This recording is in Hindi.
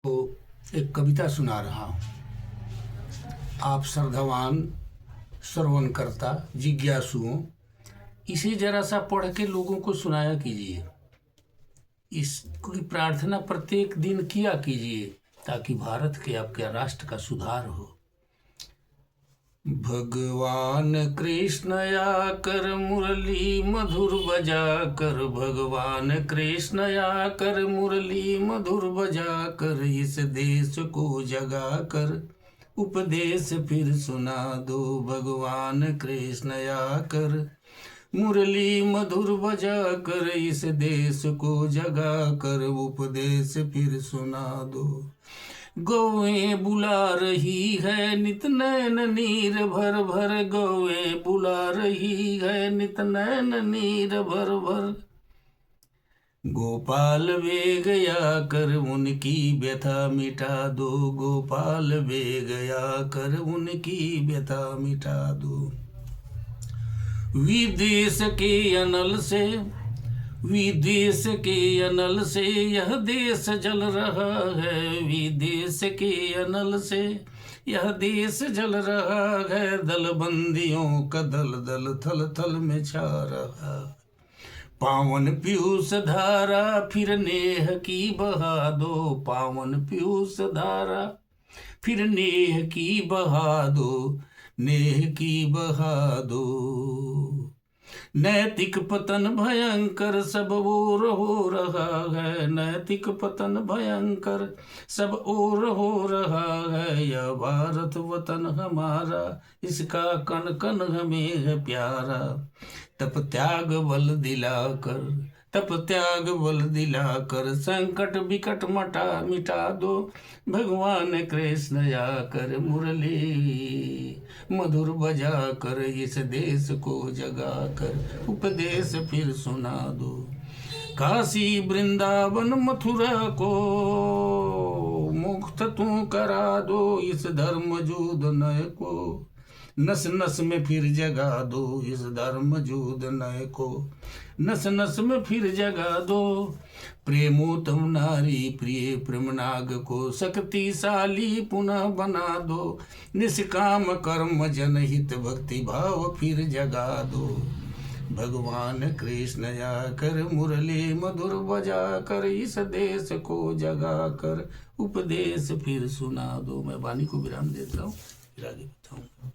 तो एक कविता सुना रहा हूँ। आप श्रद्धावान श्रवणकर्ता जिज्ञासुओं, इसे जरा सा पढ़ के लोगों को सुनाया कीजिए। इसकी प्रार्थना प्रत्येक दिन किया कीजिए ताकि भारत के आपके राष्ट्र का सुधार हो। भगवान कृष्ण आकर मुरली मधुर बजा कर, भगवान कृष्ण आकर मुरली मधुर बजा कर, इस देश को जगा कर उपदेश फिर सुना दो। भगवान कृष्ण आकर मुरली मधुर बजा कर, इस देश को जगा कर उपदेश फिर सुना दो। गौएं बुला रही है नित नैन नीर भर भर, गौएं बुला रही है नित नैन नीर भर भर। गोपाल वे गया कर उनकी व्यथा मिटा दो, गोपाल वे गया कर उनकी व्यथा मिटा दो। विदेश के अनल से, विदेश के अनल से यह देश जल रहा है, विदेश के अनल से यह देश जल रहा है। दल बंदियों का दल दल थल थल में छा रहा। पावन पीयूष धारा फिर नेह की बहा दो, पावन पीयूष धारा फिर नेह की बहा दो, नेह की बहा दो। नैतिक पतन भयंकर सब ओर हो रहा है, नैतिक पतन भयंकर सब ओर हो रहा है। यह भारत वतन हमारा, इसका कण कण हमें है प्यारा। तप त्याग बल दिलाकर, तप त्याग बल दिलाकर, संकट विकट मिटा दो। भगवान कृष्ण आकर मुरली मधुर बजा कर, इस देश को जगा कर उपदेश फिर सुना दो। काशी वृंदावन मथुरा को मुक्त तू करा दो, इस धर्म जूद नय को नस नस में फिर जगा दो। इस धर्म जूद नय को नस नस में फिर जगा दो। प्रेमोत्तम नारी प्रिय प्रेमनाग को शक्तिशाली पुनः बना दो। निष्काम कर्म जनहित भक्ति भाव फिर जगा दो। भगवान कृष्ण आकर मुरली मधुर बजा कर, इस देश को जगा कर उपदेश फिर सुना दो। मैं वाणी को विराम देता हूँ, फिर आगे बताऊँगा।